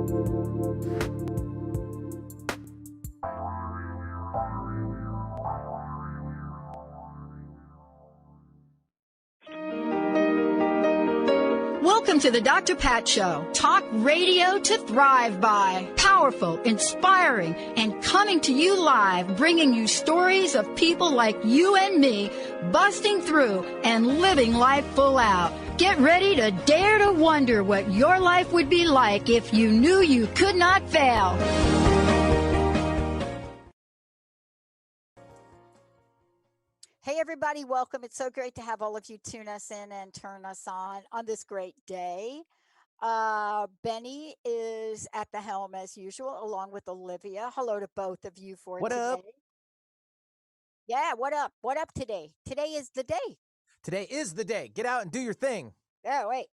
Welcome to the Dr. Pat Show. Talk radio to thrive by. Powerful, inspiring, and coming to you live, bringing you stories of people like you and me, busting through and living life full out. Get ready to dare to wonder what your life would be like if you knew you could not fail. Hey, everybody, welcome. It's so great to have all of you tune us in and turn us on this great day. Benny is at the helm as usual, along with Olivia. Hello to both of you for What today. up? Yeah, what up? What up today? Today is the day. Today is the day. Get out and do your thing. Oh, wait,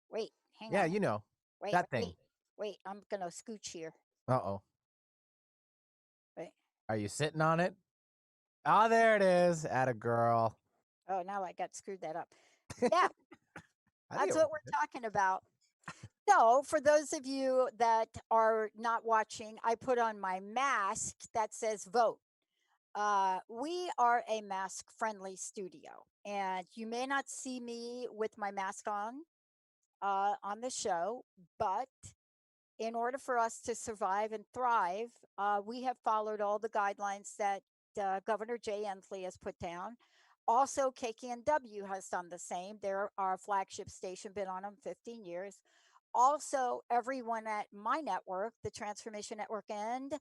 hang on. Yeah, you know, Wait, that thing. Wait, I'm going to scooch here. Uh-oh. Wait. Are you sitting on it? Oh, there it is. Atta girl. Oh, now I got screwed that up. Yeah, that's what we're talking about. So, for those of you that are not watching, I put on my mask that says vote. We are a mask-friendly studio, and you may not see me with my mask on the show, but in order for us to survive and thrive, we have followed all the guidelines that Governor Jay Inslee has put down. Also, KKNW has done the same. They're our flagship station, been on them 15 years. Also, everyone at my network, the Transformation Network and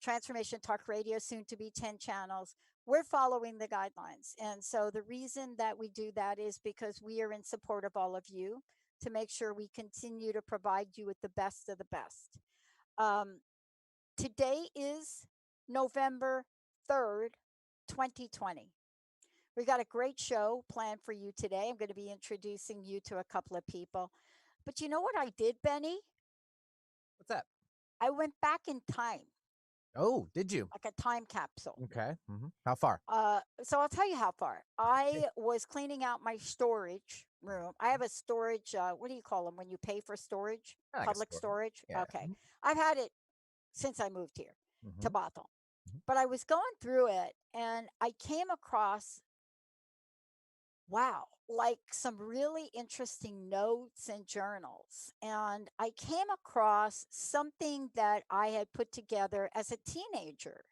Transformation Talk Radio, soon to be 10 channels, we're following the guidelines. And so the reason that we do that is because we are in support of all of you to make sure we continue to provide you with the best of the best. Today is November 3rd, 2020. We got a great show planned for you today. I'm going to be introducing you to a couple of people. But you know what I did, Benny? What's that? I went back in time. Oh, did you? Like a time capsule. Okay. Mm-hmm. How far? So I'll tell you how far. I was cleaning out my storage room. I have a storage, what do you call them when you pay for storage? Like Public storage? Yeah. Okay. I've had it since I moved here to Bothell. Mm-hmm. But I was going through it and I came across, wow, like some really interesting notes and journals. And I came across something that I had put together as a teenager.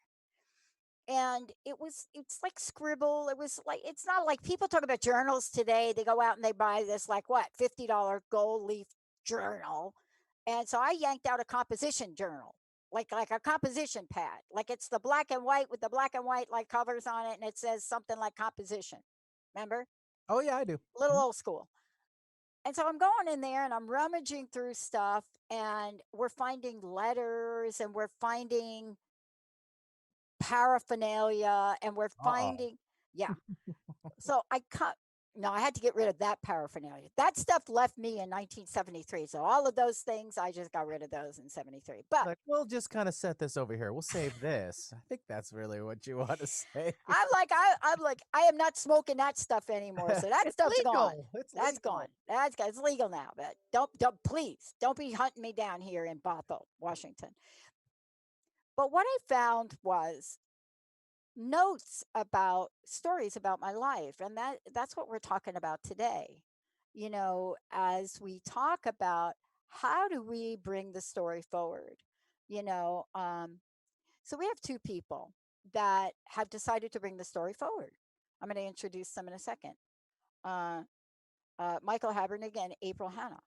And it's like scribble. It was like, it's not like people talk about journals today. They go out and they buy this, like what, $50 gold leaf journal. And so I yanked out a composition journal, like a composition pad. Like it's the black and white with the black and white like covers on it. And it says something like composition. Remember? Oh, yeah, I do. A little old school. And so I'm going in there and I'm rummaging through stuff and we're finding letters and we're finding paraphernalia and we're finding, yeah. So I had to get rid of that paraphernalia. That stuff left me in 1973. So all of those things, I just got rid of those in 73. But like, we'll just kind of set this over here. We'll save this. I think that's really what you want to say. I'm like, I am not smoking that stuff anymore. So that stuff's legal. gone. That's gone. It's legal now. But please don't be hunting me down here in Bothell, Washington. But what I found was notes about stories about my life. And that's what we're talking about today. You know, as we talk about how do we bring the story forward, you know, so we have two people that have decided to bring the story forward. I'm going to introduce them in a second. Michael Habernig and April Hanna.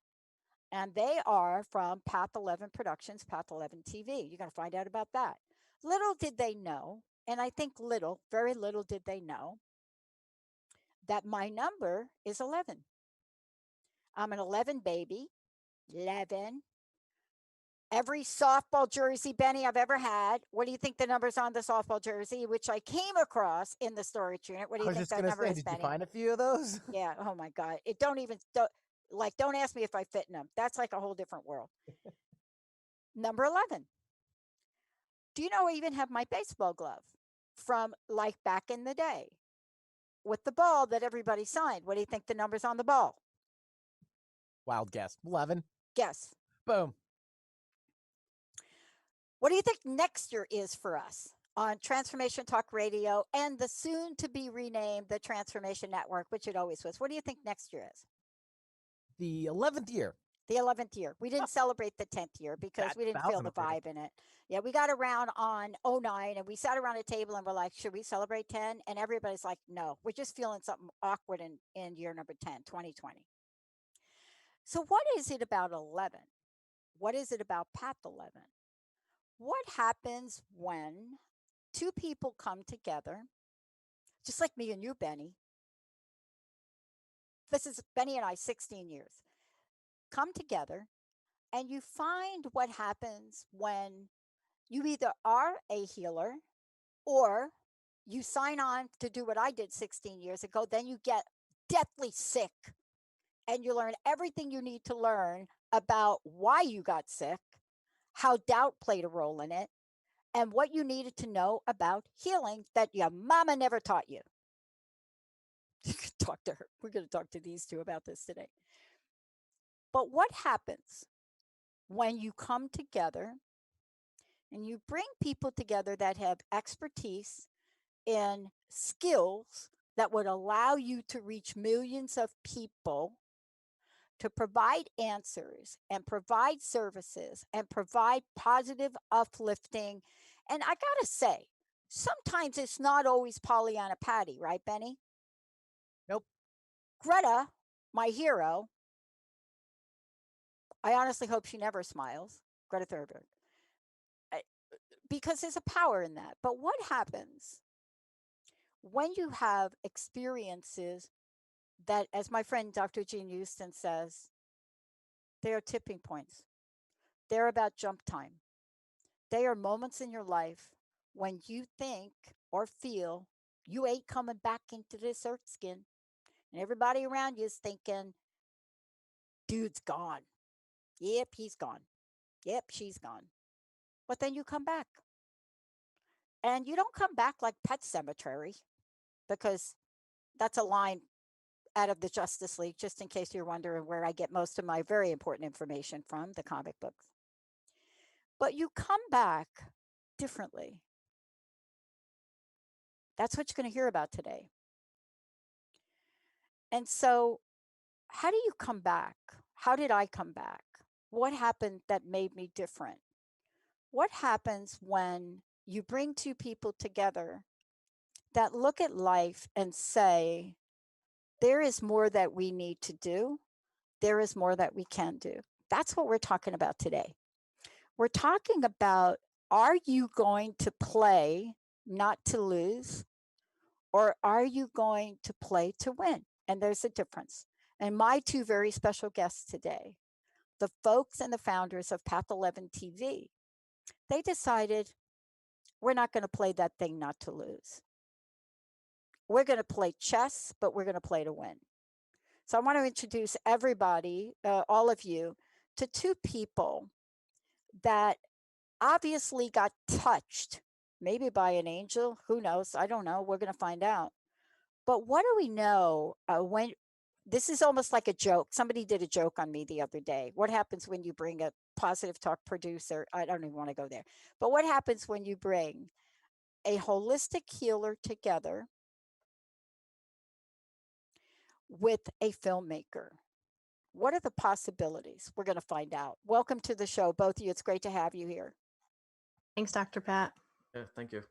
And they are from Path 11 Productions, Path 11 TV. You're going to find out about that. Little did they know, and I think very little did they know, that my number is 11. I'm an 11 baby, 11. Every softball jersey, Benny, I've ever had. What do you think the number's on the softball jersey, which I came across in the storage unit? What do you think that number is, Benny? Did you find a few of those? Yeah. Oh my God. Don't ask me if I fit in them. That's like a whole different world. Number 11. Do you know I even have my baseball glove from like back in the day with the ball that everybody signed? What do you think the number's on the ball? Wild guess. 11. Guess. Boom. What do you think next year is for us on Transformation Talk Radio and the soon to be renamed the Transformation Network, which it always was? What do you think next year is? The 11th year. The 11th year. We didn't celebrate the 10th year because we didn't feel the vibe in it. Yeah, we got around on 09 and we sat around a table and we're like, should we celebrate 10? And everybody's like, no, we're just feeling something awkward in year number 10, 2020. So what is it about 11? What is it about Path 11? What happens when two people come together, just like me and you, Benny? This is Benny and I, 16 years. Come together and you find what happens when you either are a healer or you sign on to do what I did 16 years ago. Then you get deathly sick and you learn everything you need to learn about why you got sick, how doubt played a role in it, and what you needed to know about healing that your mama never taught you. You could talk to her. We're going to talk to these two about this today. But what happens when you come together and you bring people together that have expertise in skills that would allow you to reach millions of people, to provide answers and provide services and provide positive uplifting? And I got to say, sometimes it's not always Pollyanna Patty, right, Benny? Nope. Greta, my hero, I honestly hope she never smiles, Greta Thunberg, because there's a power in that. But what happens when you have experiences that, as my friend Dr. Jean Houston says, they are tipping points. They're about jump time. They are moments in your life when you think or feel you ain't coming back into this earth skin. And everybody around you is thinking, dude's gone. Yep, he's gone. Yep, she's gone. But then you come back. And you don't come back like Pet Cemetery, because that's a line out of the Justice League, just in case you're wondering where I get most of my very important information from, the comic books. But you come back differently. That's what you're going to hear about today. And so, how do you come back? How did I come back? What happened that made me different? What happens when you bring two people together that look at life and say, there is more that we need to do. There is more that we can do. That's what we're talking about today. We're talking about, are you going to play not to lose, or are you going to play to win? And there's a difference. And my two very special guests today, the folks and the founders of Path 11 TV, they decided, we're not going to play that thing not to lose. We're going to play chess, but we're going to play to win. So I want to introduce everybody, all of you, to two people that obviously got touched, maybe by an angel. Who knows? I don't know. We're going to find out. But what do we know when this is almost like a joke? Somebody did a joke on me the other day. What happens when you bring a positive talk producer? I don't even want to go there. But what happens when you bring a holistic healer together with a filmmaker? What are the possibilities? We're going to find out. Welcome to the show, both of you. It's great to have you here. Thanks, Dr. Pat. Yeah, thank you.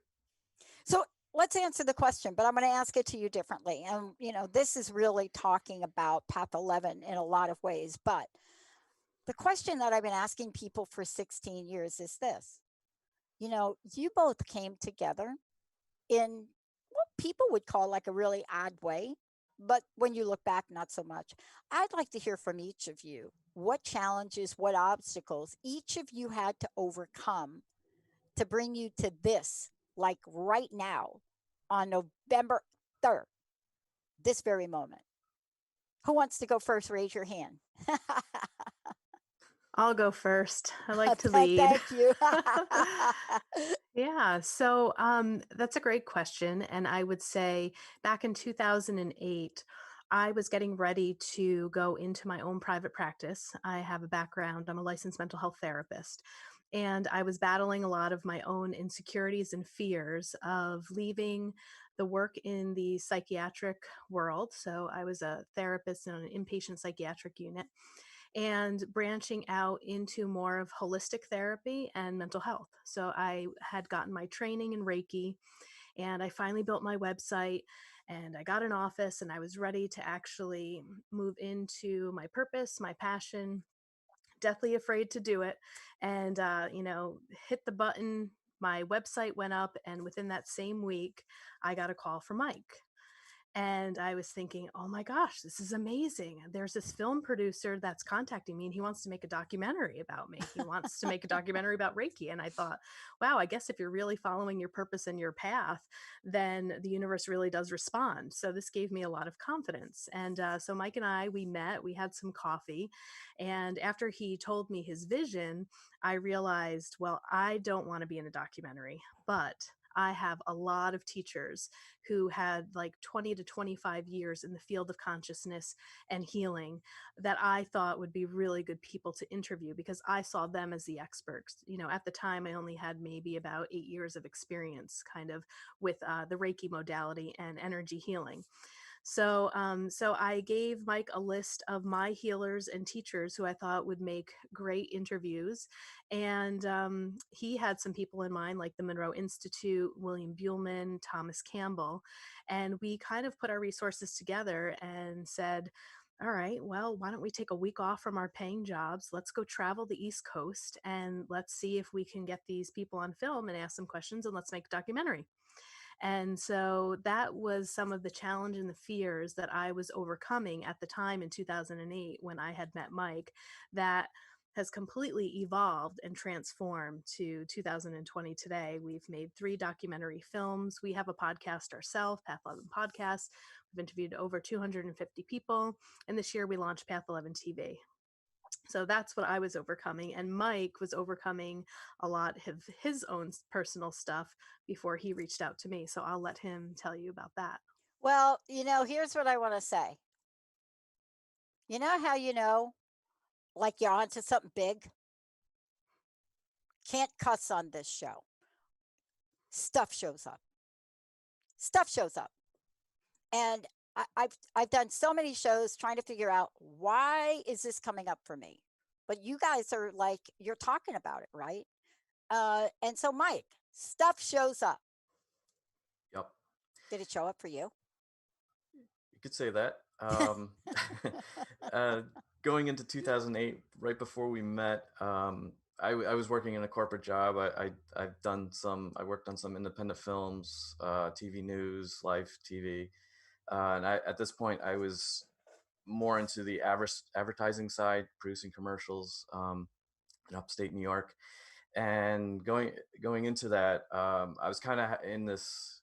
So let's answer the question, but I'm going to ask it to you differently. And, this is really talking about Path 11 in a lot of ways. But the question that I've been asking people for 16 years is this. You both came together in what people would call like a really odd way. But when you look back, not so much. I'd like to hear from each of you what challenges, what obstacles each of you had to overcome to bring you to this, like right now on November 3rd, this very moment. Who wants to go first? Raise your hand. I'll go first. I like to lead. Thank you. Yeah, so that's a great question. And I would say back in 2008, I was getting ready to go into my own private practice. I have a background, I'm a licensed mental health therapist. And I was battling a lot of my own insecurities and fears of leaving the work in the psychiatric world. So I was a therapist in an inpatient psychiatric unit, and branching out into more of holistic therapy and mental health. So I had gotten my training in Reiki, and I finally built my website, and I got an office, and I was ready to actually move into my purpose, my passion. Deathly afraid to do it. And, hit the button. My website went up, and within that same week, I got a call from Mike. And I was thinking, oh my gosh, this is amazing. There's this film producer that's contacting me, and he wants to make a documentary about me. He wants to make a documentary about Reiki. And I thought, wow, I guess if you're really following your purpose and your path, then the universe really does respond. So this gave me a lot of confidence. And so Mike and I, we met, we had some coffee. And after he told me his vision, I realized, well, I don't want to be in a documentary, but I have a lot of teachers who had like 20 to 25 years in the field of consciousness and healing that I thought would be really good people to interview, because I saw them as the experts. At the time, I only had maybe about 8 years of experience kind of with the Reiki modality and energy healing. So I gave Mike a list of my healers and teachers who I thought would make great interviews. And he had some people in mind, like the Monroe Institute, William Buhlman, Thomas Campbell. And we kind of put our resources together and said, all right, well, why don't we take a week off from our paying jobs? Let's go travel the East Coast, and let's see if we can get these people on film and ask some questions, and let's make a documentary. And so that was some of the challenge and the fears that I was overcoming at the time in 2008 when I had met Mike, that has completely evolved and transformed to 2020 today. We've made 3 documentary films. We have a podcast ourselves, Path 11 Podcast. We've interviewed over 250 people. And this year we launched Path 11 TV. So that's what I was overcoming. And Mike was overcoming a lot of his own personal stuff before he reached out to me. So I'll let him tell you about that. Well, here's what I want to say. You know how like you're onto something big? Can't cuss on this show. Stuff shows up. Stuff shows up. And I've done so many shows trying to figure out, why is this coming up for me? But you guys are like, you're talking about it, right? And so, Mike, stuff shows up. Yep. Did it show up for you? You could say that. Going into 2008, right before we met, I was working in a corporate job. I worked on some independent films, TV news, live TV. And at this point, I was more into the advertising side, producing commercials in upstate New York. And going into that, I was kind of in this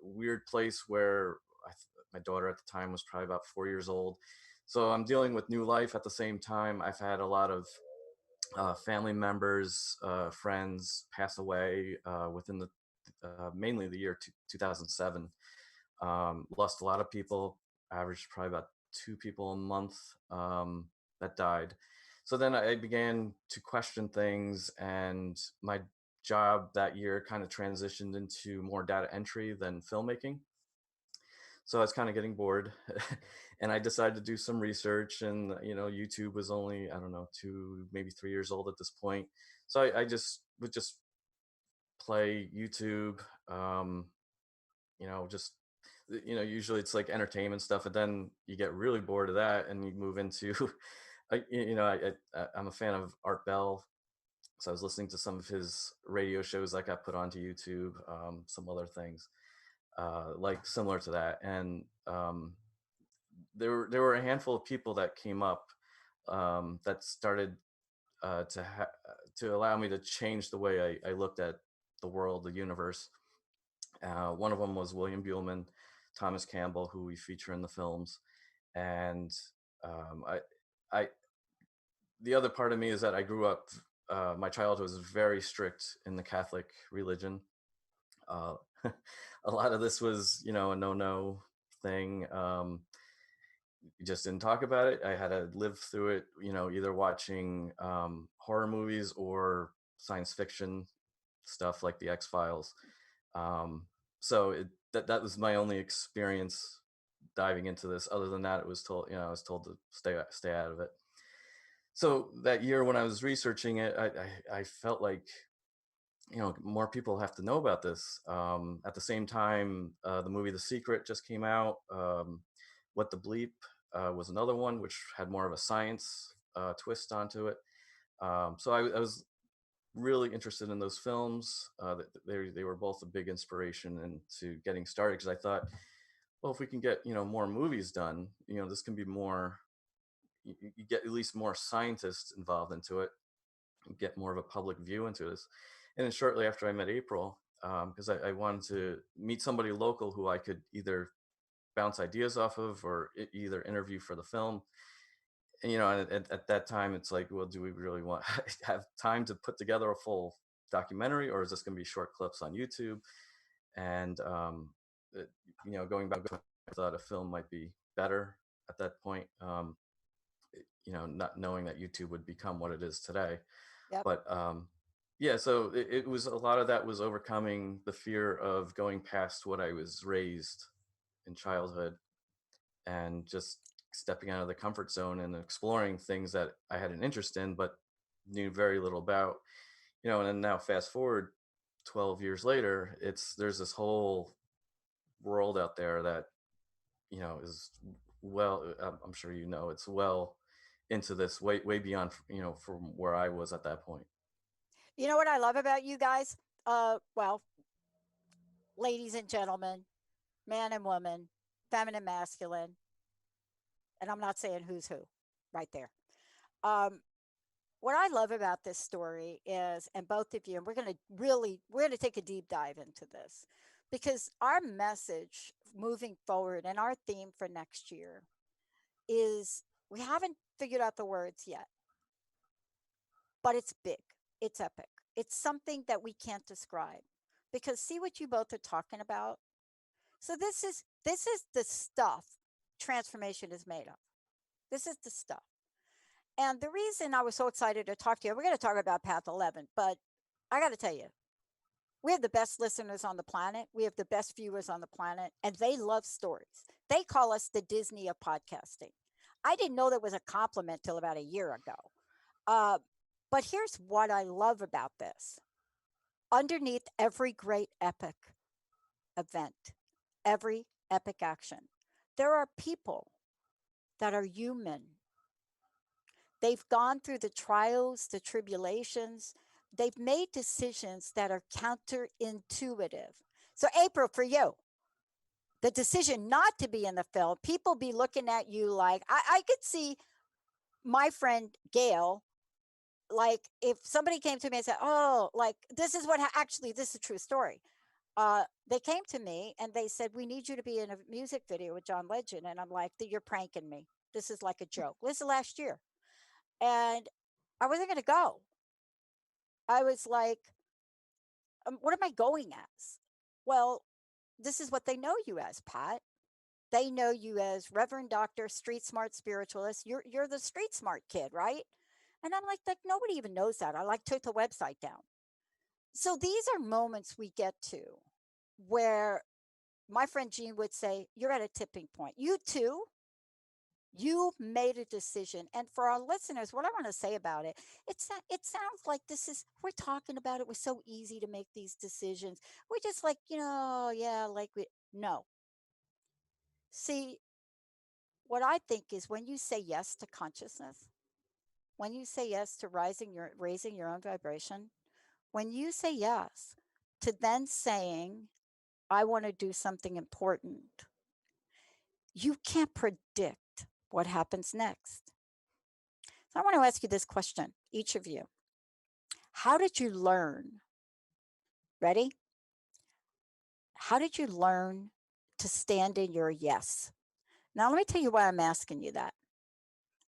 weird place where my daughter at the time was probably about 4 years old. So I'm dealing with new life at the same time. I've had a lot of family members, friends pass away within the mainly the year 2007. Lost a lot of people, averaged probably about 2 people a month that died. So then I began to question things, and my job that year kind of transitioned into more data entry than filmmaking. So I was kind of getting bored and I decided to do some research, and YouTube was only, I don't know, 2, maybe 3 years old at this point. So I just would just play YouTube, just usually it's like entertainment stuff, and then you get really bored of that and you move into I'm a fan of Art Bell, so I was listening to some of his radio shows that got put onto YouTube, some other things like similar to that. And there were a handful of people that came up that started to allow me to change the way I looked at the world, the universe. One of them was William Buhlman, Thomas Campbell, who we feature in the films. And I the other part of me is that I grew up, my childhood was very strict in the Catholic religion. A lot of this was, a no thing. You just didn't talk about it. I had to live through it, either watching horror movies or science fiction stuff like the X-Files. So that was my only experience diving into this. Other than that, I was told to stay out of it. So that year when I was researching it, I felt like, more people have to know about this. At the same time, the movie The Secret just came out. What the Bleep was another one, which had more of a science twist onto it. So I was really interested in those films. They were both a big inspiration into getting started, because I thought, well, if we can get more movies done, this can be more. You get at least more scientists involved into it, and get more of a public view into this. And then shortly after I met April, because I wanted to meet somebody local who I could either bounce ideas off of or either interview for the film. And, at that time, it's like, well, do we really want have time to put together a full documentary, or is this going to be short clips on YouTube? And, going back, I thought a film might be better at that point. Not knowing that YouTube would become what it is today. Yep. But yeah, so it was a lot of that was overcoming the fear of going past what I was raised in childhood, and just stepping out of the comfort zone and exploring things that I had an interest in but knew very little about. And then now fast forward 12 years later, there's this whole world out there that is, well, I'm sure it's well into this, way beyond from where I was at that point. You know what I love about you guys? Well, ladies and gentlemen, man and woman, feminine, masculine, and I'm not saying who's who, right there. What I love about this story is, and both of you, and we're going to take a deep dive into this, because our message moving forward and our theme for next year is, we haven't figured out the words yet, but it's big, it's epic, it's something that we can't describe, because see what you both are talking about. So this is the stuff transformation is made of. This is the stuff. And the reason I was so excited to talk to you, we're going to talk about Path 11, but I got to tell you, we have the best listeners on the planet. We have the best viewers on the planet, and they love stories. They call us the Disney of podcasting. I didn't know that was a compliment till about a year ago. But here's what I love about this. Underneath every great epic event, every epic action, there are people that are human. They've gone through the trials, the tribulations. They've made decisions that are counterintuitive. So, April, for you, the decision not to be in the film, people be looking at you like, I could see my friend Gail, like if somebody came to me and said, oh, like this is actually, this is a true story. They came to me and they said, we need you to be in a music video with John Legend. And I'm like, you're pranking me. This is like a joke. This is last year. And I wasn't going to go. I was like, what am I going as? Well, this is what they know you as, Pat. They know you as Reverend Doctor, Street Smart Spiritualist. You're the street smart kid, right? And I'm like nobody even knows that. I took the website down. So these are moments we get to where my friend Jean would say, you're at a tipping point. You too, you made a decision. And for our listeners, what I want to say about it, it sounds like we're talking about it was so easy to make these decisions. We're just like, no. See, what I think is when you say yes to consciousness, when you say yes to raising your own vibration, when you say yes to then saying, I want to do something important, you can't predict what happens next. So I want to ask you this question, each of you. How did you learn? Ready? How did you learn to stand in your yes? Now, let me tell you why I'm asking you that.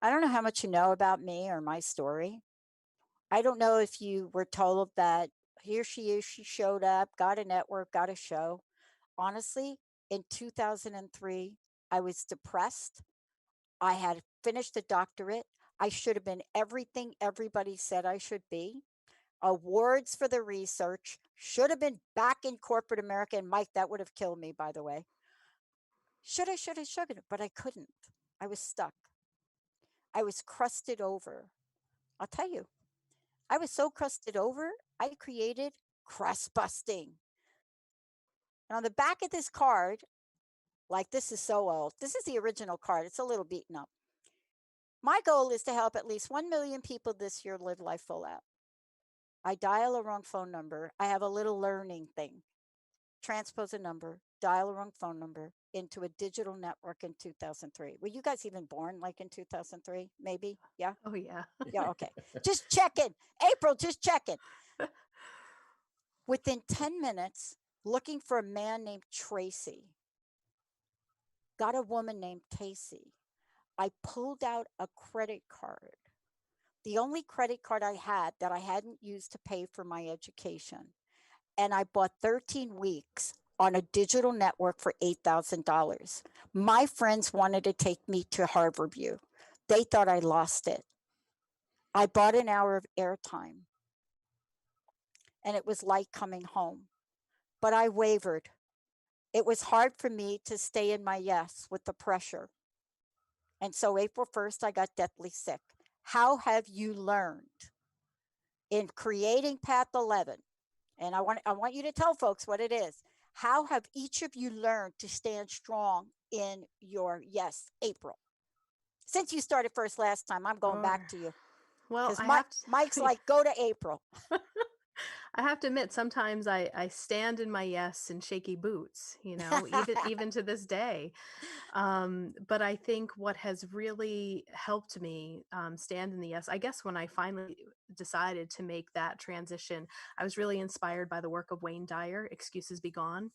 I don't know how much you know about me or my story. I don't know if you were told that here she is, she showed up, got a network, got a show. Honestly, in 2003, I was depressed. I had finished a doctorate. I should have been everything everybody said I should be. awards for the research, should have been back in corporate America. And Mike, that would have killed me, by the way. Should have, but I couldn't. I was stuck. I was crusted over. I'll tell you, I was so crusted over, I created crust busting. And on the back of this card, like this is so old, this is the original card. It's a little beaten up. My goal is to help at least 1 million people this year live life full out. I dial a wrong phone number. I have a little learning thing. Transpose a number, dial a wrong phone number into a digital network in 2003. Were you guys even born like in 2003? Maybe? Yeah? Oh, yeah. Yeah, okay. Just checking. April, just checking. Within 10 minutes, looking for a man named Tracy. Got a woman named Casey. I pulled out a credit card. The only credit card I had that I hadn't used to pay for my education. And I bought 13 weeks on a digital network for $8,000. My friends wanted to take me to Harborview. They thought I lost it. I bought an hour of airtime, and it was like coming home. But I wavered. It was hard for me to stay in my yes with the pressure. And so April 1st, I got deathly sick. How have you learned in creating Path 11? And I want you to tell folks what it is. How have each of you learned to stand strong in your yes, April? Since you started first last time, I'm going back to you. Well, Mike's like, go to April. I have to admit, sometimes I stand in my yes in shaky boots, even to this day. But I think what has really helped me stand in the yes, I guess when I finally decided to make that transition, I was really inspired by the work of Wayne Dyer, Excuses Be Gone.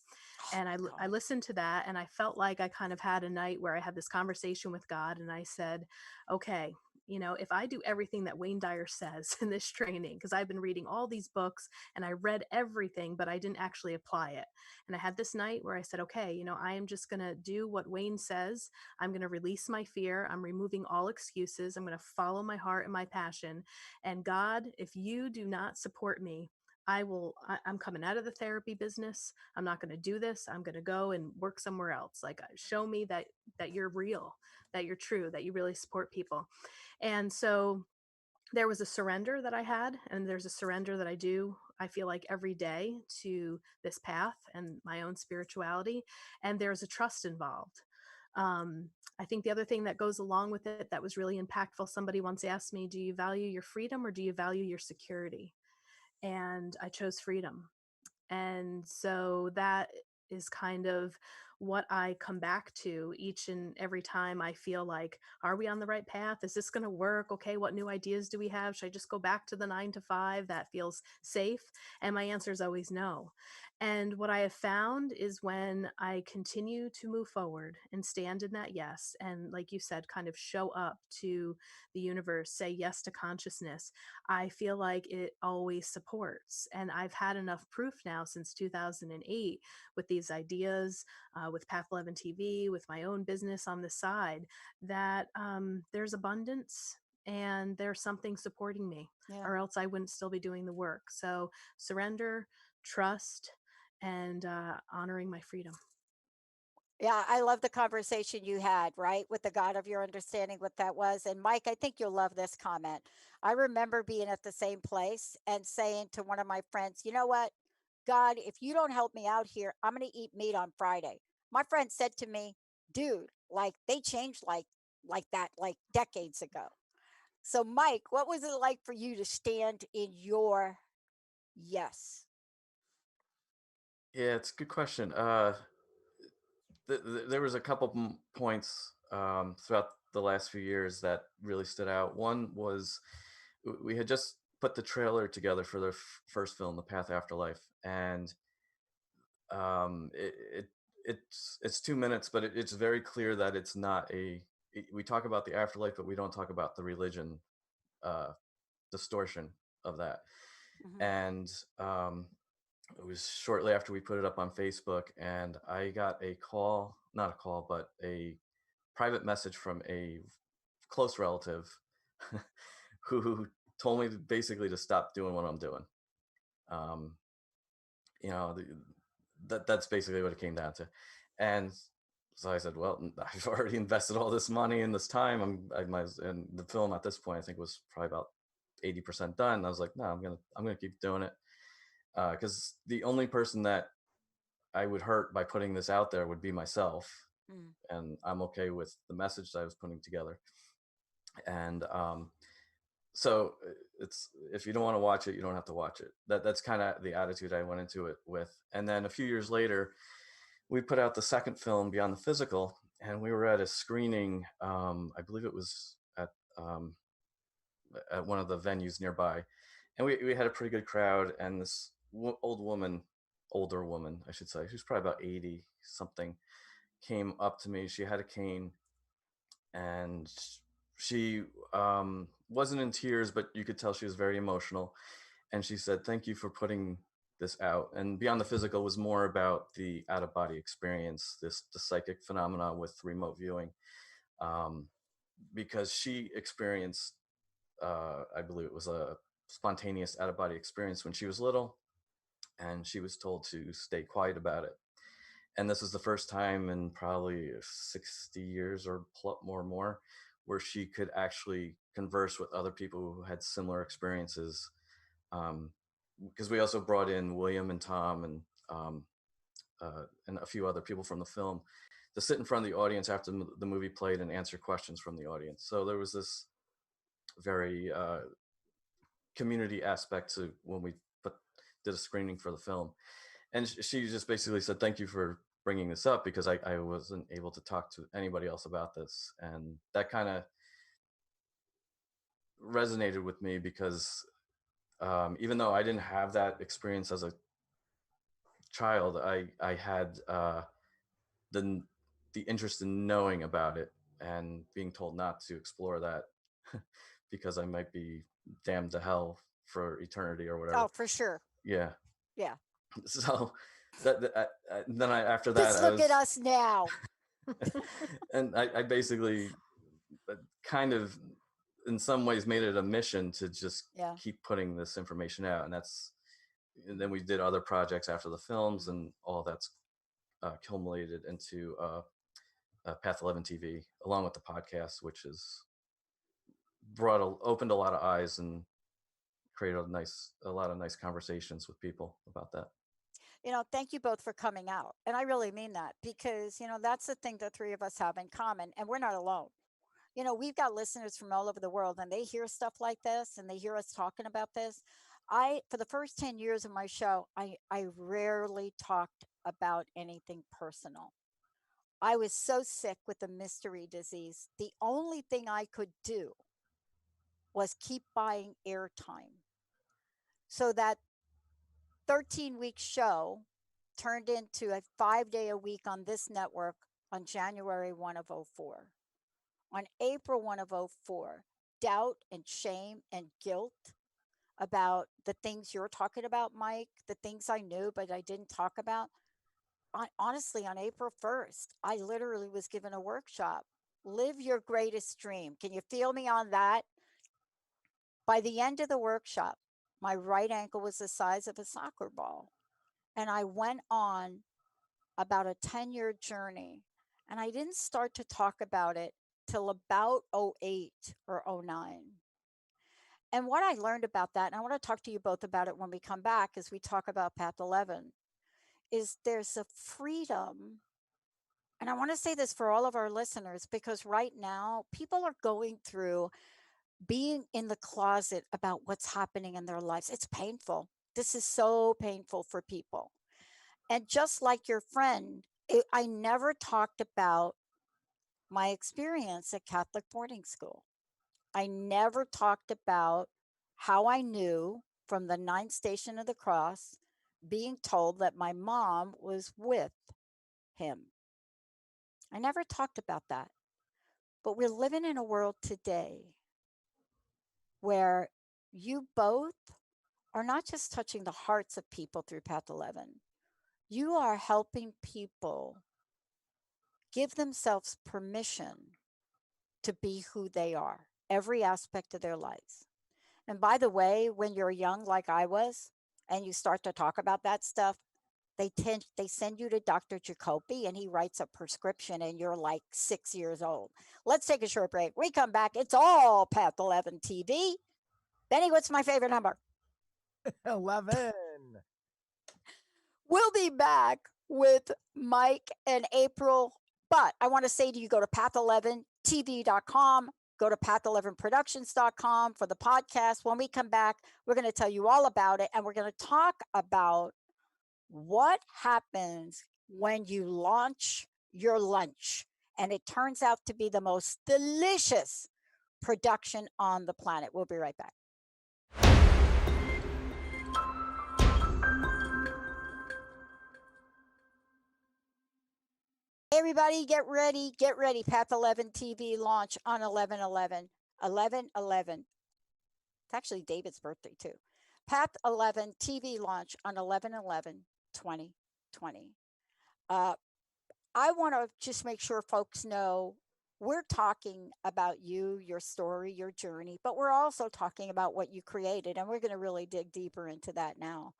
And I listened to that, and I felt like I kind of had a night where I had this conversation with God, and I said, okay, if I do everything that Wayne Dyer says in this training, because I've been reading all these books and I read everything, but I didn't actually apply it. And I had this night where I said, okay, I am just going to do what Wayne says. I'm going to release my fear. I'm removing all excuses. I'm going to follow my heart and my passion. And God, if you do not support me, I'm coming out of the therapy business. I'm not going to do this. I'm going to go and work somewhere else. Like, show me that you're real, that you're true, that you really support people. And so there was a surrender that I had, and there's a surrender that I do, I feel like, every day to this path and my own spirituality. And there's a trust involved. I think the other thing that goes along with it that was really impactful, somebody once asked me, do you value your freedom or do you value your security? And I chose freedom. And so that is kind of what I come back to each and every time I feel like, are we on the right path? Is this going to work? Okay, what new ideas do we have? Should I just go back to the 9 to 5? That feels safe. And my answer is always no. And what I have found is when I continue to move forward and stand in that yes, and like you said, kind of show up to the universe, say yes to consciousness, I feel like it always supports. And I've had enough proof now since 2008 with these ideas, with Path 11 TV, with my own business on the side, that there's abundance and there's something supporting me, or else I wouldn't still be doing the work. So surrender, trust, and honoring my freedom. Yeah, I love the conversation you had, right, with the God of your understanding, what that was. And Mike, I think you'll love this comment. I remember being at the same place and saying to one of my friends, you know what, God, if you don't help me out here, I'm going to eat meat on Friday. My friend said to me, dude, like they changed like that, like decades ago. So Mike, what was it like for you to stand in your yes? Yeah, it's a good question. There was a couple points throughout the last few years that really stood out. One was we had just put the trailer together for their first film, The Path Afterlife, and it's 2 minutes, but it's very clear that it's not we talk about the afterlife, but we don't talk about the religion distortion of that. Mm-hmm. And it was shortly after we put it up on Facebook, and I got not a call, but a private message from a close relative who told me basically to stop doing what I'm doing. You know, that's basically what it came down to. And so I said, well, I've already invested all this money and this time. And the film at this point, I think, was probably about 80% done. I was like, no, I'm gonna keep doing it, because the only person that I would hurt by putting this out there would be myself, and I'm okay with the message that I was putting together. And so it's, if you don't want to watch it, you don't have to watch it. That's kind of the attitude I went into it with. And then a few years later, we put out the second film, Beyond the Physical, and we were at a screening. I believe it was at one of the venues nearby, and we had a pretty good crowd. And this older woman, I should say, who's probably about 80 something, came up to me. She had a cane, and she wasn't in tears, but you could tell she was very emotional. And she said, "Thank you for putting this out." And Beyond the Physical was more about the out-of-body experience, the psychic phenomena with remote viewing, because she experienced, I believe it was a spontaneous out-of-body experience when she was little, and she was told to stay quiet about it. And this is the first time in probably 60 years or more where she could actually converse with other people who had similar experiences. Because we also brought in William and Tom and a few other people from the film to sit in front of the audience after the movie played and answer questions from the audience. So there was this very community aspect to when we did a screening for the film. And she just basically said, "Thank you for bringing this up, because I wasn't able to talk to anybody else about this." And that kind of resonated with me, because even though I didn't have that experience as a child, I had the interest in knowing about it and being told not to explore that because I might be damned to hell for eternity or whatever. Oh, for sure. Yeah. Yeah. So then after that, just look at us now. And I basically kind of, in some ways, made it a mission to just keep putting this information out. And then we did other projects after the films, and all that's culminated into Path 11 TV, along with the podcast, which has opened a lot of eyes and created a lot of nice conversations with people about that. Thank you both for coming out. And I really mean that, because, that's the thing the three of us have in common, and we're not alone. We've got listeners from all over the world, and they hear stuff like this, and they hear us talking about this. For the first 10 years of my show, I rarely talked about anything personal. I was so sick with the mystery disease. The only thing I could do was keep buying airtime. So that 13-week show turned into a 5-day-a-week on this network on January 1 of 2004. On April 1 of 2004, doubt and shame and guilt about the things you're talking about, Mike, the things I knew but I didn't talk about. Honestly, on April 1st, I literally was given a workshop. Live your greatest dream. Can you feel me on that? By the end of the workshop, my right ankle was the size of a soccer ball. And I went on about a 10-year journey. And I didn't start to talk about it till about 2008 or 2009. And what I learned about that, and I want to talk to you both about it when we come back as we talk about Path 11, is there's a freedom. And I want to say this for all of our listeners, because right now people are going through being in the closet about what's happening in their lives. It's painful. This is so painful for people. And just like your friend, I never talked about my experience at Catholic boarding school. I never talked about how I knew from the 9th station of the cross being told that my mom was with him. I never talked about that. But we're living in a world today where you both are not just touching the hearts of people through Path 11. You are helping people give themselves permission to be who they are, every aspect of their lives. And by the way, when you're young, like I was, and you start to talk about that stuff, they send you to Dr. Jacoby and he writes a prescription and you're like 6 years old. Let's take a short break. We come back. It's all Path 11 TV. Benny, what's my favorite number? 11. We'll be back with Mike and April. But I want to say to you, go to path11tv.com, go to path11productions.com for the podcast. When we come back, we're going to tell you all about it. And we're going to talk about what happens when you launch your lunch. And it turns out to be the most delicious production on the planet. We'll be right back. Hey everybody, get ready. Path 11 TV launch on 11/11. 11/11. It's actually David's birthday too. Path 11 TV launch on 11/11/2020. I want to just make sure folks know we're talking about you, your story, your journey, but we're also talking about what you created, and we're going to really dig deeper into that now.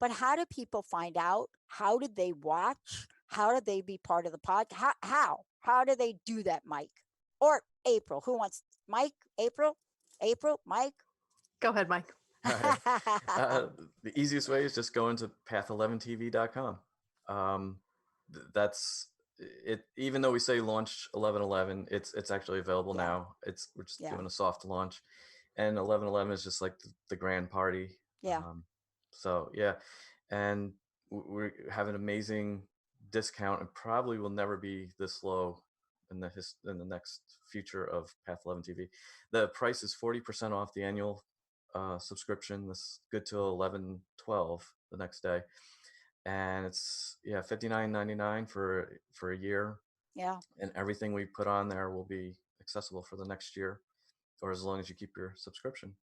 But how do people find out? How did they watch? How did they be part of the pod? How do they do that, Mike? Or April? Who wants Mike? April? Mike? Go ahead, Mike. The easiest way is just go into path11tv.com. That's it. Even though we say launch 11/11, it's actually available now. We're just doing a soft launch, and 11/11 is just like the grand party. Yeah. So yeah, and we have an amazing discount, and probably will never be this low in the next future of Path 11 TV. The price is 40% off the annual subscription. That's good till 11/12 the next day, and it's $59.99 for a year. Yeah. And everything we put on there will be accessible for the next year, or as long as you keep your subscription.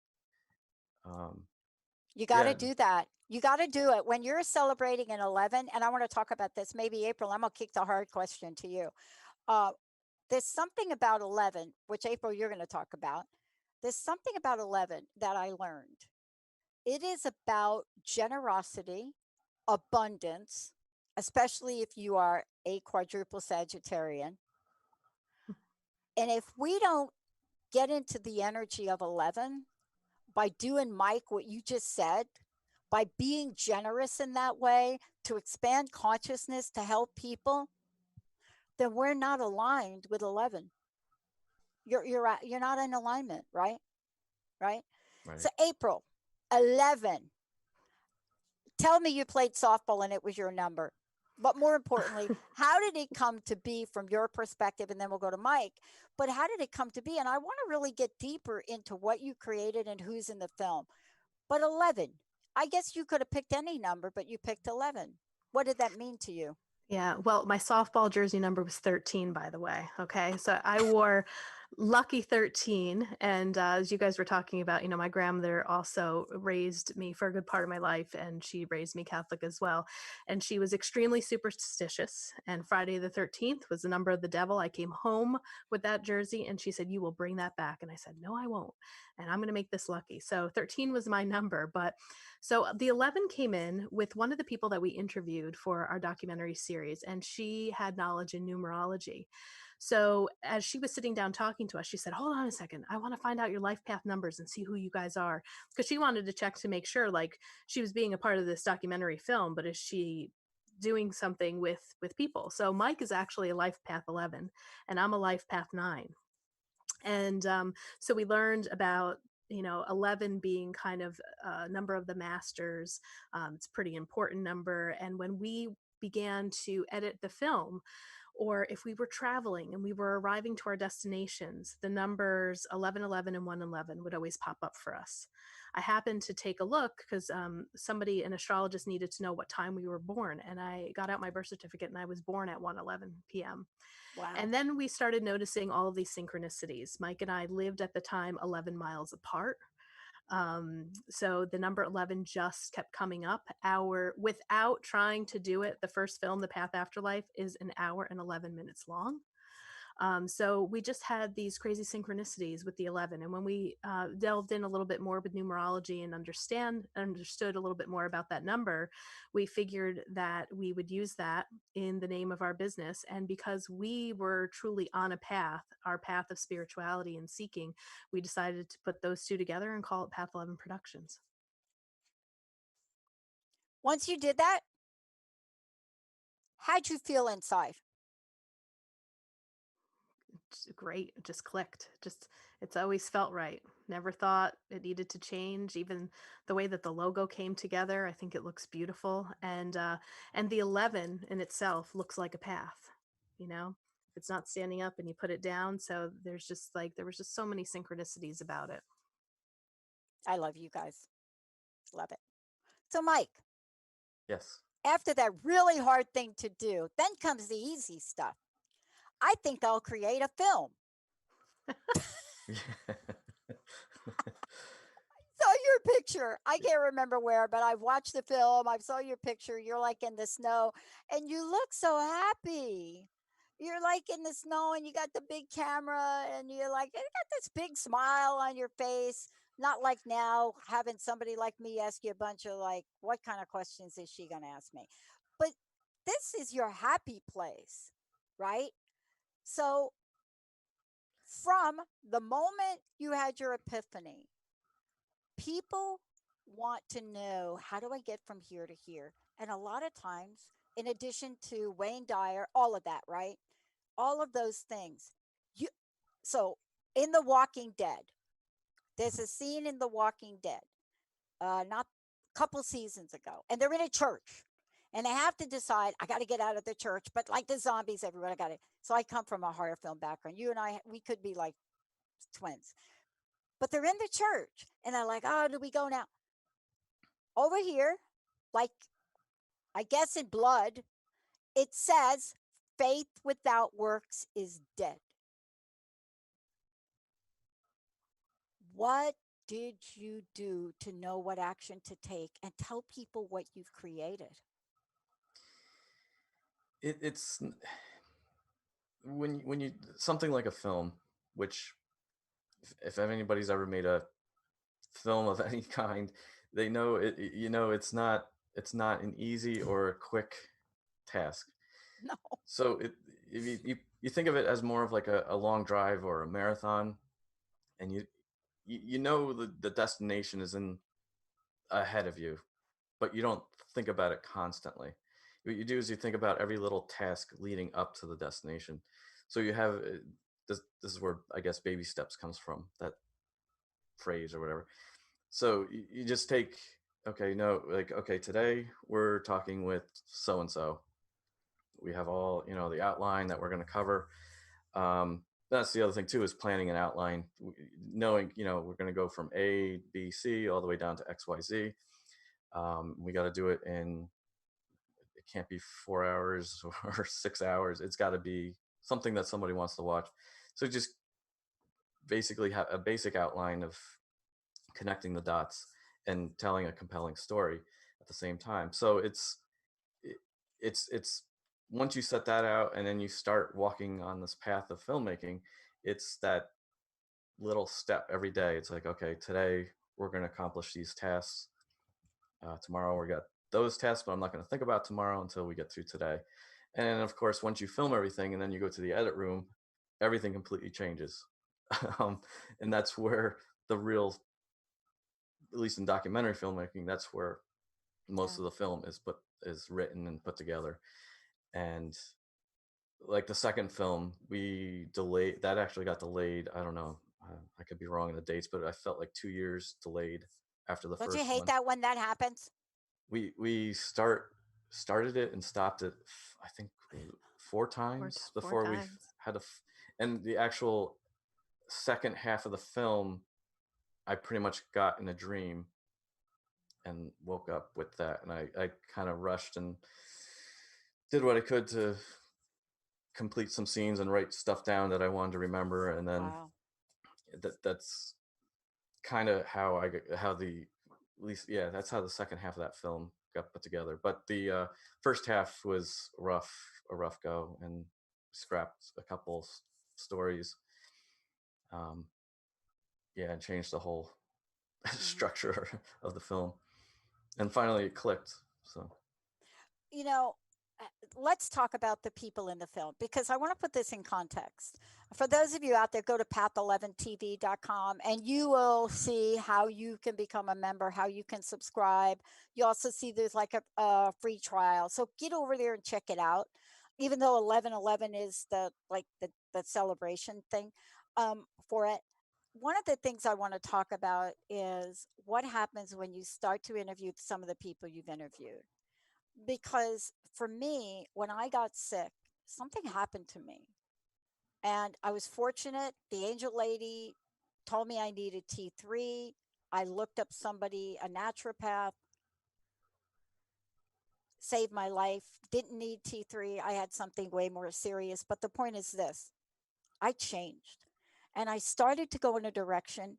You got to do that. You got to do it when you're celebrating an 11. And I want to talk about this. Maybe April, I'm going to kick the hard question to you. There's something about 11, which April, you're going to talk about. There's something about 11 that I learned. It is about generosity, abundance, especially if you are a quadruple Sagittarian. And if we don't get into the energy of 11 by doing, Mike, what you just said, by being generous in that way to expand consciousness to help people, then we're not aligned with 11. You're not in alignment, right? So April 11. Tell me you played softball and it was your number. But more importantly, how did it come to be from your perspective? And then we'll go to Mike. But how did it come to be? And I want to really get deeper into what you created and who's in the film. But 11, I guess you could have picked any number, but you picked 11. What did that mean to you? Yeah, well, my softball jersey number was 13, by the way. Okay, so I wore lucky 13. And as you guys were talking about, my grandmother also raised me for a good part of my life, and she raised me Catholic as well. And she was extremely superstitious. And Friday the 13th was the number of the devil. I came home with that jersey, and she said, "You will bring that back." And I said, "No, I won't. And I'm going to make this lucky." So 13 was my number. But so the 11 came in with one of the people that we interviewed for our documentary series, and she had knowledge in numerology. So as she was sitting down talking to us, she said, "Hold on a second. I want to find out your life path numbers and see who you guys are." Because she wanted to check to make sure, like, she was being a part of this documentary film, but is she doing something with people? So Mike is actually a life path 11, and I'm a life path 9. And so we learned about 11 being kind of a number of the masters. It's a pretty important number. And when we began to edit the film, or if we were traveling and we were arriving to our destinations, the numbers 1111 and 111 would always pop up for us. I happened to take a look because an astrologist needed to know what time we were born. And I got out my birth certificate and I was born at 1:11 p.m. Wow. And then we started noticing all of these synchronicities. Mike and I lived at the time 11 miles apart. So the number 11 just kept coming up. Without trying to do it, the first film, The Path Afterlife, is an hour and 11 minutes long. So we just had these crazy synchronicities with the 11. And when we delved in a little bit more with numerology and understood a little bit more about that number, we figured that we would use that in the name of our business. And because we were truly on a path, our path of spirituality and seeking, we decided to put those two together and call it Path 11 Productions. Once you did that, how'd you feel inside? Great. It just clicked. It's always felt right. Never thought it needed to change. Even the way that the logo came together, I think it looks beautiful. And the 11 in itself looks like a path, you know. It's not standing up and you put it down. So there was just so many synchronicities about it. I love you guys. Love it. So Mike. Yes. After that really hard thing to do, then comes the easy stuff. I think I'll create a film. Saw your picture. I can't remember where, but I've watched the film. I saw your picture. You're like in the snow and you look so happy. You're like in the snow and you got the big camera and you're like, you got this big smile on your face. Not like now having somebody like me ask you a bunch of like, what kind of questions is she going to ask me? But this is your happy place, right? So from the moment you had your epiphany, people want to know, how do I get from here to here? And a lot of times, in addition to Wayne Dyer, all of that, right? All of those things. So in The Walking Dead, there's a scene in The Walking Dead, not a couple seasons ago, and they're in a church. And they have to decide, I got to get out of the church, but like the zombies, everyone, I got it. So I come from a horror film background. You and I, we could be like twins. But they're in the church, and they're like, oh, do we go now? Over here, like, I guess in blood, it says faith without works is dead. What did you do to know what action to take and tell people what you've created? It's when you something like a film, which if anybody's ever made a film of any kind, they know it. You know, it's not an easy or a quick task. No. So if you think of it as more of like a long drive or a marathon, and you know the destination is in ahead of you, but you don't think about it constantly. What you do is you think about every little task leading up to the destination. So you have this is where I guess baby steps comes from, that phrase or whatever. So you just take, okay, no, like, okay, today we're talking with so and so. We have all, you know, the outline that we're going to cover. That's the other thing too, is planning an outline, knowing, you know, we're going to go from A, B, C all the way down to X, Y, Z. We got to do it in, it can't be 4 hours or 6 hours. It's got to be something that somebody wants to watch. So just basically have a basic outline of connecting the dots and telling a compelling story at the same time. So it's once you set that out and then you start walking on this path of filmmaking, it's that little step every day. It's like, okay, today we're going to accomplish these tasks. Tomorrow we got those tasks, but I'm not going to think about tomorrow until we get through today. And then, of course, once you film everything and then you go to the edit room, everything completely changes. And that's where the real, at least in documentary filmmaking, that's where most of the film is written and put together. And like the second film, we delayed, that actually got delayed. I don't know, I could be wrong in the dates, but I felt like 2 years delayed after the Don't first you hate one. that when that happens? We started it and stopped it, I think 4 times before we had and the actual second half of the film, I pretty much got in a dream and woke up with that, and I kind of rushed and did what I could to complete some scenes and write stuff down that I wanted to remember, and then Wow. that's kind of how at least, yeah, that's how the second half of that film got put together. But the first half was a rough go, and scrapped a couple stories. Yeah, and changed the whole structure of the film. And finally it clicked. So, You know, let's talk about the people in the film because I want to put this in context. For those of you out there, go to path11tv.com and you will see how you can become a member, how you can subscribe. You also see there's like a free trial. So get over there and check it out. Even though 1111 is the celebration thing for it. One of the things I want to talk about is what happens when you start to interview some of the people you've interviewed, because for me, when I got sick, something happened to me. And I was fortunate. The angel lady told me I needed T3. I looked up somebody, a naturopath, saved my life. Didn't need T3. I had something way more serious. But the point is this: I changed and I started to go in a direction.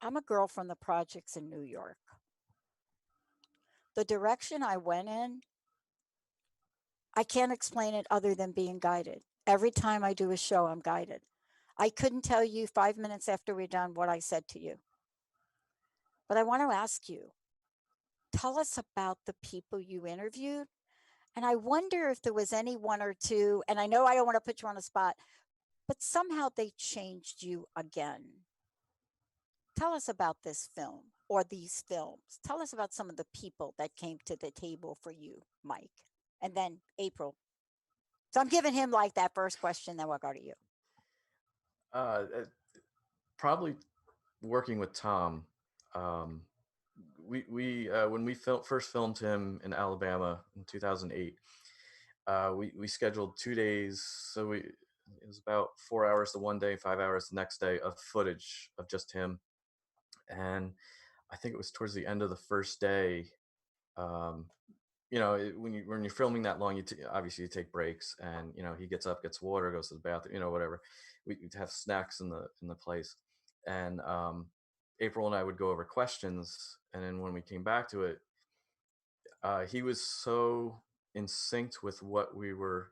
I'm a girl from the projects in New York. The direction I went in, I can't explain it other than being guided. Every time I do a show, I'm guided. I couldn't tell you 5 minutes after we're done what I said to you. But I want to ask you, tell us about the people you interviewed. And I wonder if there was any one or two, and I know I don't want to put you on the spot, but somehow they changed you again. Tell us about this film or these films. Tell us about some of the people that came to the table for you, Mike. And then April. So I'm giving him like that first question, then we'll go to you. Probably working with Tom. We when we first filmed him in Alabama in 2008, we scheduled 2 days. So it was about 4 hours the one day, 5 hours the next day of footage of just him. And I think it was towards the end of the first day. Um, when you're filming that long, obviously you take breaks, and he gets up, gets water, goes to the bathroom, whatever. We have snacks in the place, and April and I would go over questions, and then when we came back to it, he was so in sync with what we were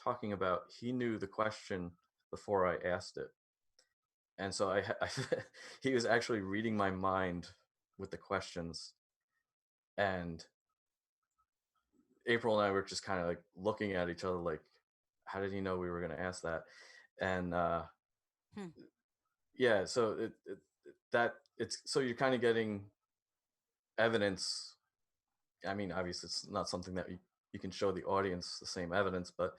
talking about. He knew the question before I asked it, and so he was actually reading my mind with the questions, and April and I were just kind of like looking at each other like, how did he know we were going to ask that? And yeah, so so you're kind of getting evidence. I mean, obviously it's not something that you can show the audience the same evidence, but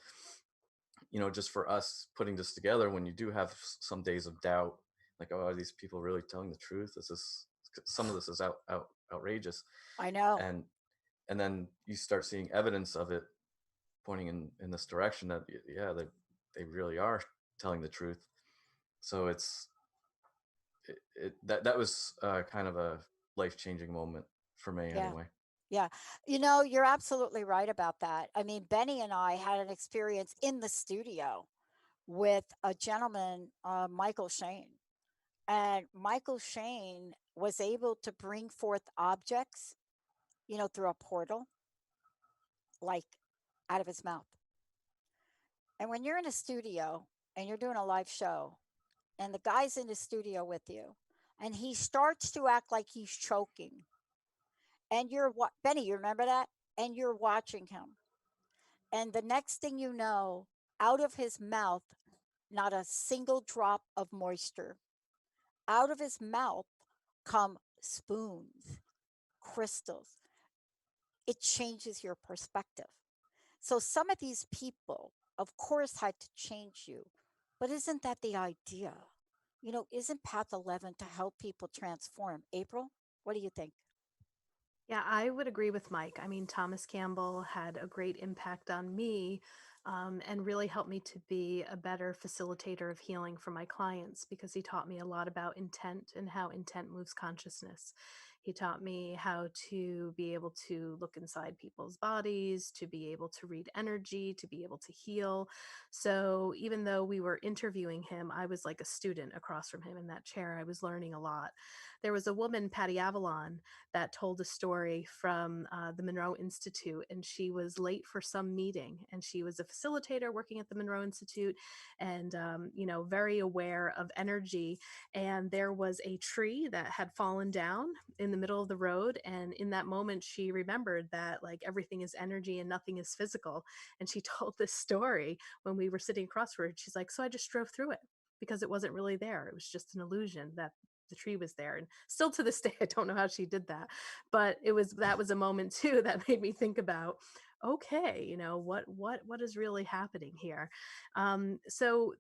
just for us putting this together, when you do have some days of doubt, like, oh, are these people really telling the truth? Some of this is outrageous. I know. And then you start seeing evidence of it pointing in this direction that, yeah, they really are telling the truth. So that was kind of a life-changing moment for me. Yeah. Anyway. Yeah. You're absolutely right about that. I mean, Benny and I had an experience in the studio with a gentleman, Michael Shane. And Michael Shane was able to bring forth objects, through a portal, like out of his mouth. And when you're in a studio and you're doing a live show, and the guy's in the studio with you, and he starts to act like he's choking, and Benny, you remember that? And you're watching him. And the next thing you know, out of his mouth, not a single drop of moisture. Out of his mouth come spoons, crystals. It changes your perspective. So some of these people, of course, had to change you. But isn't that the idea? Isn't Path 11 to help people transform? April, what do you think? Yeah, I would agree with Mike. I mean, Thomas Campbell had a great impact on me, and really helped me to be a better facilitator of healing for my clients, because he taught me a lot about intent and how intent moves consciousness. He taught me how to be able to look inside people's bodies, to be able to read energy, to be able to heal. So even though we were interviewing him, I was like a student across from him in that chair. I was learning a lot. There was a woman, Patty Avalon, that told a story from the Monroe Institute, and she was late for some meeting, and she was a facilitator working at the Monroe Institute, and very aware of energy. And there was a tree that had fallen down in the middle of the road, and in that moment she remembered that like everything is energy and nothing is physical. And she told this story when we were sitting across from her. She's like, so I just drove through it because it wasn't really there. It was just an illusion that the tree was there. And still to this day, I don't know how she did that, but that was a moment too that made me think about, okay, what is really happening here. So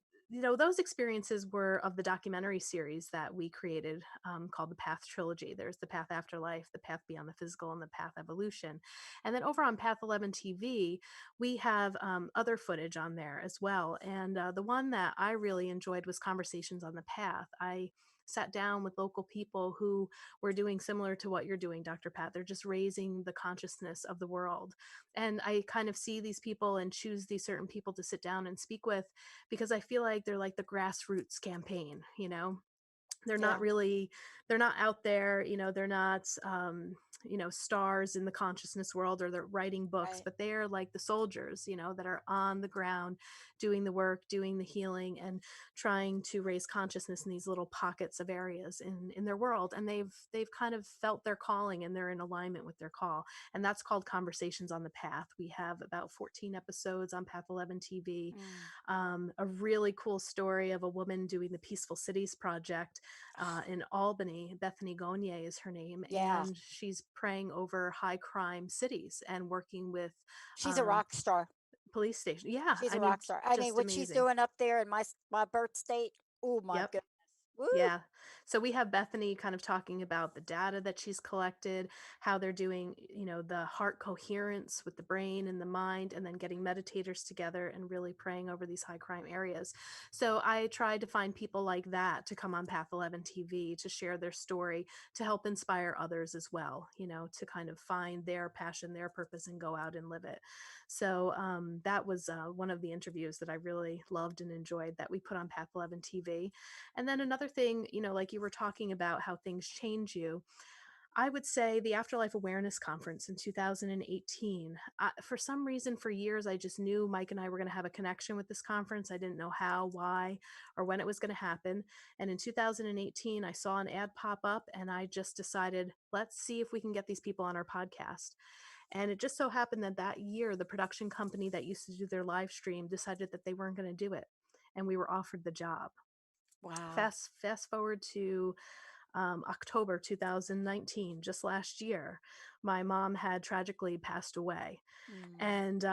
those experiences were of the documentary series that we created, called the Path Trilogy. There's the Path Afterlife, the Path Beyond the Physical, and the Path Evolution. And then over on Path 11 TV, we have other footage on there as well. And the one that I really enjoyed was Conversations on the Path. I sat down with local people who were doing similar to what you're doing, Dr. Pat. They're just raising the consciousness of the world. And I kind of see these people and choose these certain people to sit down and speak with, because I feel like they're like the grassroots campaign. They're Yeah. not really, they're not out there, they're not stars in the consciousness world, or they're writing books, Right. but they're like the soldiers, that are on the ground doing the work, doing the healing, and trying to raise consciousness in these little pockets of areas in their world. And they've kind of felt their calling, and they're in alignment with their call. And that's called Conversations on the Path. We have about 14 episodes on Path 11 TV. A really cool story of a woman doing the Peaceful Cities Project in Albany. Bethany Gonier is her name. Yeah. And she's praying over high crime cities and working with She's a rock star. police station. Yeah. She's I a mean, rock star. I mean, just what she's amazing. doing up there in my birth state. Oh my Yep. goodness. Woo. Yeah. So we have Bethany kind of talking about the data that she's collected, how they're doing, the heart coherence with the brain and the mind, and then getting meditators together and really praying over these high crime areas. So I tried to find people like that to come on Path 11 TV to share their story, to help inspire others as well, to kind of find their passion, their purpose, and go out and live it. So that was one of the interviews that I really loved and enjoyed that we put on Path 11 TV. And then another thing, like you were talking about how things change you, I would say the Afterlife Awareness Conference in 2018. For some reason, for years, I just knew Mike and I were going to have a connection with this conference. I didn't know how, why, or when it was going to happen. And in 2018, I saw an ad pop up, and I just decided, let's see if we can get these people on our podcast. And it just so happened that that year, the production company that used to do their live stream decided that they weren't going to do it. And we were offered the job. Wow. Fast forward to October 2019, just last year, my mom had tragically passed away. And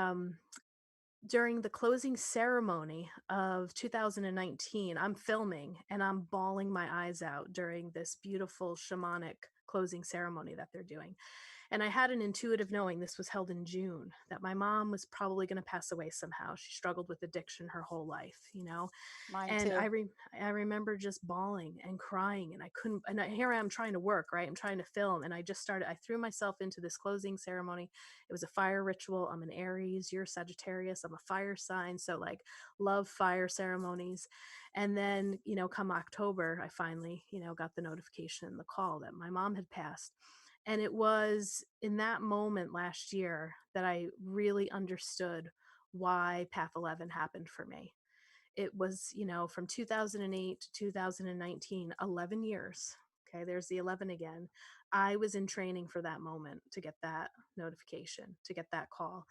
during the closing ceremony of 2019, I'm filming and I'm bawling my eyes out during this beautiful shamanic closing ceremony that they're doing. And I had an intuitive knowing, this was held in June, that my mom was probably going to pass away somehow. She struggled with addiction her whole life, Mine and too. I remember just bawling and crying, and I couldn't, here I am trying to work, right? I'm trying to film. And I threw myself into this closing ceremony. It was a fire ritual. I'm an Aries, you're Sagittarius. I'm a fire sign. So like love fire ceremonies. And then, come October, I finally, got the notification and the call that my mom had passed. And it was in that moment last year that I really understood why Path 11 happened for me. It was, from 2008 to 2019, 11 years. Okay, there's the 11 again. I was in training for that moment to get that notification, to get that call.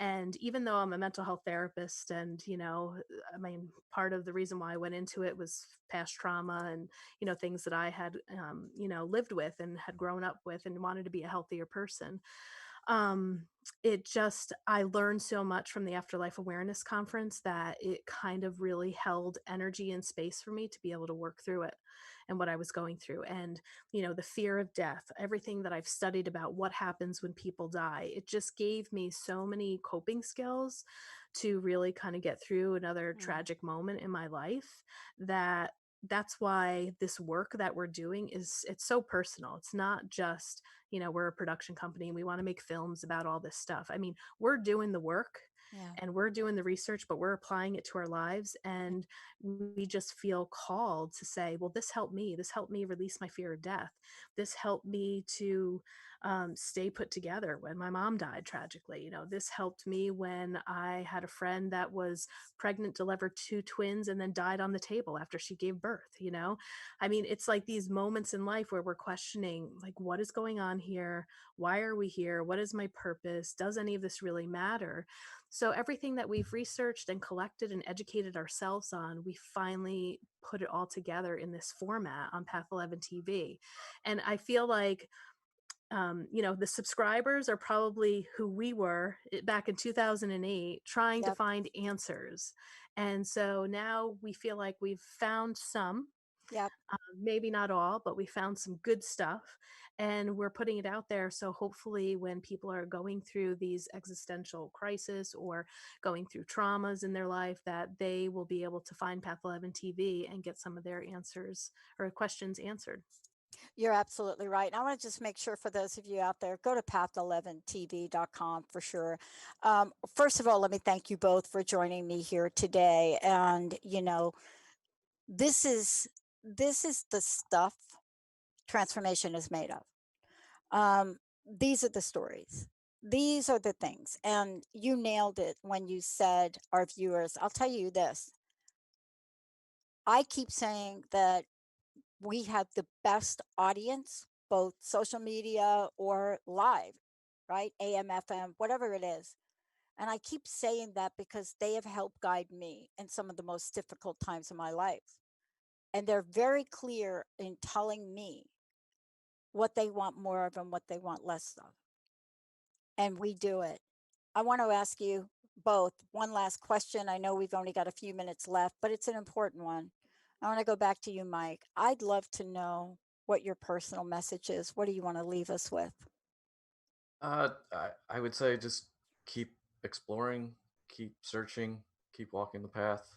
And even though I'm a mental health therapist, and, I mean, part of the reason why I went into it was past trauma and, things that I had, lived with and had grown up with and wanted to be a healthier person. I learned so much from the Afterlife Awareness Conference that it kind of really held energy and space for me to be able to work through it and what I was going through. And, the fear of death, everything that I've studied about what happens when people die, it just gave me so many coping skills to really kind of get through another tragic moment in my life that that's why this work that we're doing it's so personal. It's not just, we're a production company and we want to make films about all this stuff. I mean, we're doing the work and we're doing the research, but we're applying it to our lives. And we just feel called to say, well, this helped me. This helped me release my fear of death. This helped me to stay put together when my mom died tragically. This helped me when I had a friend that was pregnant, delivered 2 twins, and then died on the table after she gave birth. I mean, it's like these moments in life where we're questioning, like, what is going on here? Why are we here? What is my purpose? Does any of this really matter? So everything that we've researched and collected and educated ourselves on, we finally put it all together in this format on Path 11 TV. And I feel like the subscribers are probably who we were back in 2008, trying to find answers. And so now we feel like we've found some, maybe not all, but we found some good stuff and we're putting it out there. So hopefully when people are going through these existential crises or going through traumas in their life, that they will be able to find Path 11 TV and get some of their answers or questions answered. You're absolutely right. And I want to just make sure for those of you out there, go to path11tv.com for sure. First of all, let me thank you both for joining me here today. And, this is the stuff transformation is made of. These are the stories. These are the things. And you nailed it when you said our viewers. I'll tell you this. I keep saying that we have the best audience, both social media or live, right? AM, FM, whatever it is. And I keep saying that because they have helped guide me in some of the most difficult times of my life. And they're very clear in telling me what they want more of and what they want less of. And we do it. I want to ask you both one last question. I know we've only got a few minutes left, but it's an important one. I want to go back to you, Mike. I'd love to know what your personal message is. What do you want to leave us with? I would say just keep exploring, keep searching, keep walking the path.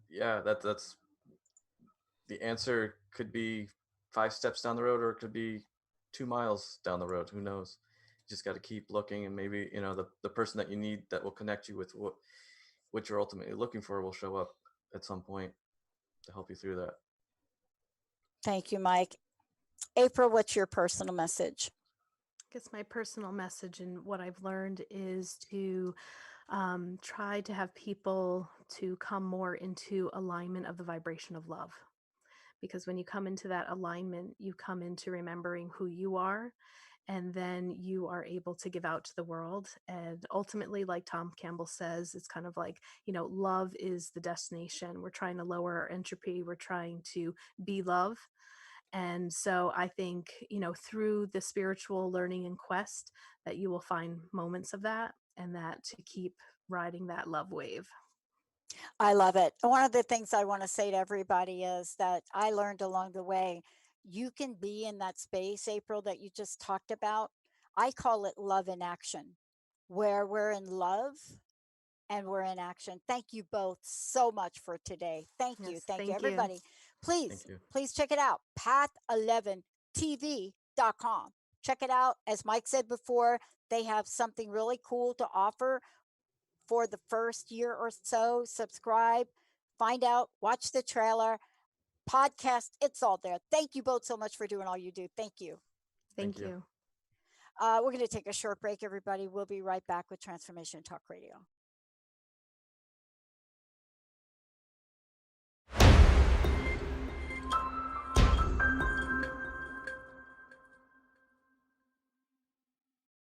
Yeah, that's the answer. Could be 5 steps down the road, or it could be 2 miles down the road. Who knows? You just got to keep looking, and maybe the person that you need that will connect you with what you're ultimately looking for will show up at some point to help you through that. Thank you, Mike. April, what's your personal message? I guess my personal message and what I've learned is to try to have people to come more into alignment of the vibration of love. Because when you come into that alignment, you come into remembering who you are, and then you are able to give out to the world. And ultimately, like Tom Campbell says, it's kind of like, love is the destination. We're trying to lower our entropy. We're trying to be love. And so I think, through the spiritual learning and quest, that you will find moments of that, and that to keep riding that love wave. I love it. And one of the things I want to say to everybody is that I learned along the way, you can be in that space, April, that you just talked about. I call it love in action, where we're in love and we're in action. Thank you both so much for today. Thank you. Yes, Thank you, thank you. everybody. Please, you. please check it out. Path11tv.com. Check it out. As Mike said before, they have something really cool to offer for the first year or so. Subscribe, find out, watch the trailer, podcast. It's all there. Thank you both so much for doing all you do. Thank you. Thank you. We're going to take a short break, everybody. We'll be right back with Transformation Talk Radio.